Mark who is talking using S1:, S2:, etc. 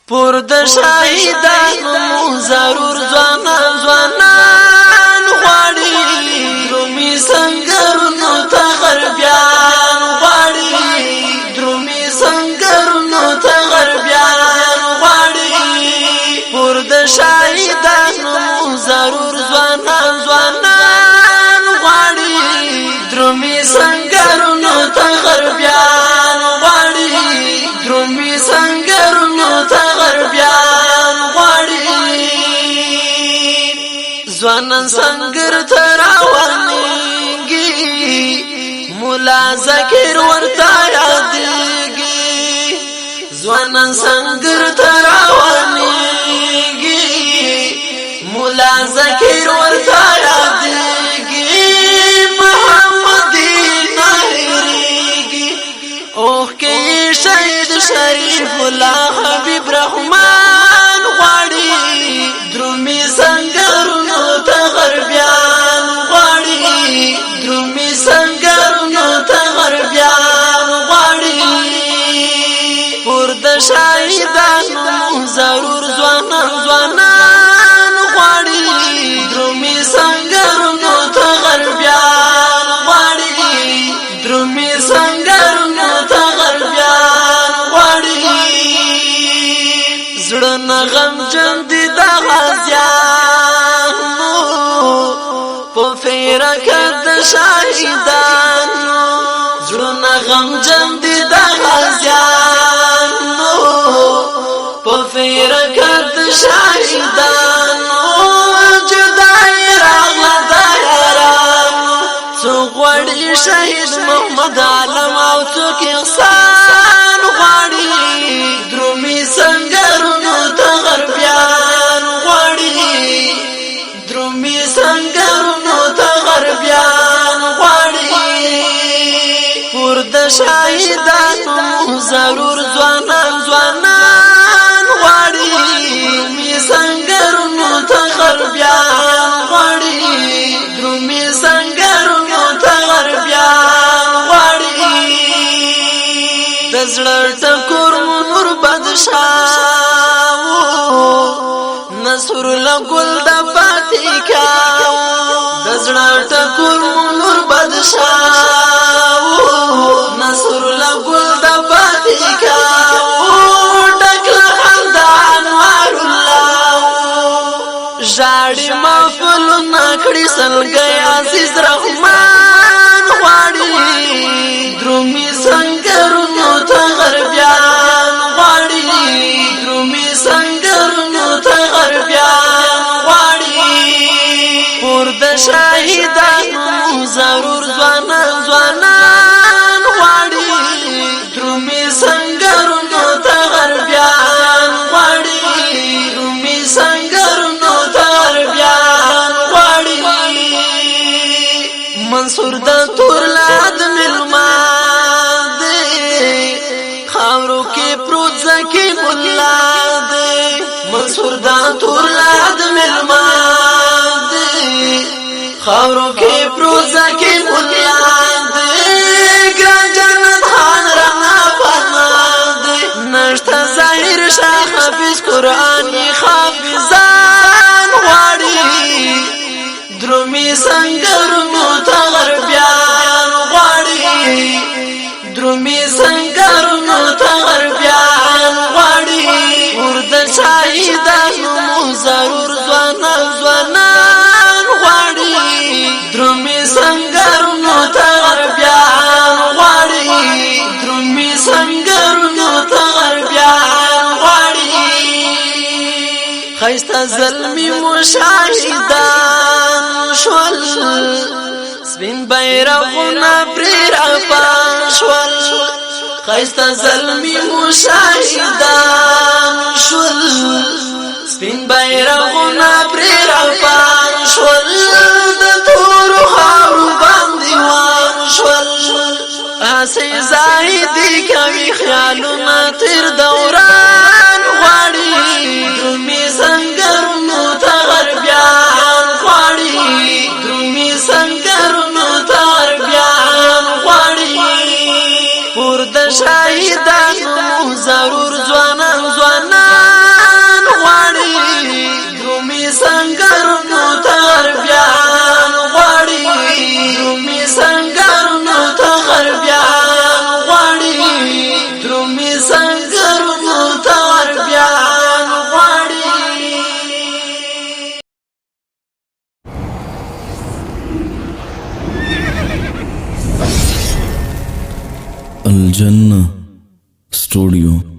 S1: پر د شهیدانو ضرور ځوانان ځوانان غواړي درومي سنگرونو ته غربیان غواړي درومي سنگرونو ته غربیان غواړي پر د شهیدانو ضرور ځوانان ځوانان غواړي درومي سنگرونو ته غربیان غواړي درومي سنگرونو ته ځوانان سنگر تراوانیږي مولا ذکر ورته یادېږي ځوانان سنگر تراوانیږي مولا ذکر ورته یادېږي محمد نه هېرېږي اوه کې شهید شریف الله حبیب رحمان غواړي درومي سنگرونو ته غربیان غواړي درومي سنگرونو ته غربیان غواړي پر د شهیدانو ضرور ځوانان ځوانان غواړي درومي سنگرونو ته غربیان غواړي درومي سنگرونو ته غربیان غواړي زړه نغم جن دي د غازیانو په فیرکت د شهیدانو زړه نغم جن دي د غازیانو په فیرکت د شهیدانو جدای راغله د یارانو څوک غواړي شهید محمد عالم او څوک احسان غواړي درومي سنگرونو ته غربیان غواړي درومي سنگرونو ته غربیان غواړي پر د شهیدانو ضرور ځوانان ځوانان غواړي درومي سنگرونو ته غربیان غواړي درومي سنگرونو ته غربیان غواړي د زړه ټکور نور بدشاو نصر لګل د پاتې کاو د زړه ټکور نور بدشاو نصر لګل د پاتې کاو ډکل خندان انوار الله ژاړي محفل نکړي سلګي عزیز رحمان غواړي درومي سنگرونو ته غربیان غواړي درومي سنگرونو ته غربیان غواړي پر د شهیدانو ضرور ځوانان ځوانان غواړي درومي سنگرونو ته غربیان غواړي درومي سنگرونو ته غربیان غواړي منصور د تورلاد ملمان دی خاورو کې پروت زکی مولا دی منصور د تورلاد ملمان دی خاورو کې پروت زکی مولا دی ګران جنت خان رڼا پنا دی نشته ظاهر شاه حافظ قرآني حافظان غواړي درومي سنگرونو ته غربیان غواړي درومي سنگرونو ته غربیان غواړي پر د شهیدانو ضرور ځوانان ځوانان غواړي درومي سنگرونو ته غربیان غواړي درومي سنگرونو ته غربیان غواړي خیسته زلمی مشاهدان شول سپین بیرغونه پرې راپان شول خیسته زلمی مشاهدان شول سپین بیرغونه پرې راپان شول د تورو خاورو باندې وان شول هسې زاهدي کوي خیالونه تر دوران غواړي درومي سنگرونو ته غربیان غواړي درومي سنگرونو ته غربیان غواړي پر د شهیدانو ضرور ځوانان ځوانان
S2: الجنة ستوديو.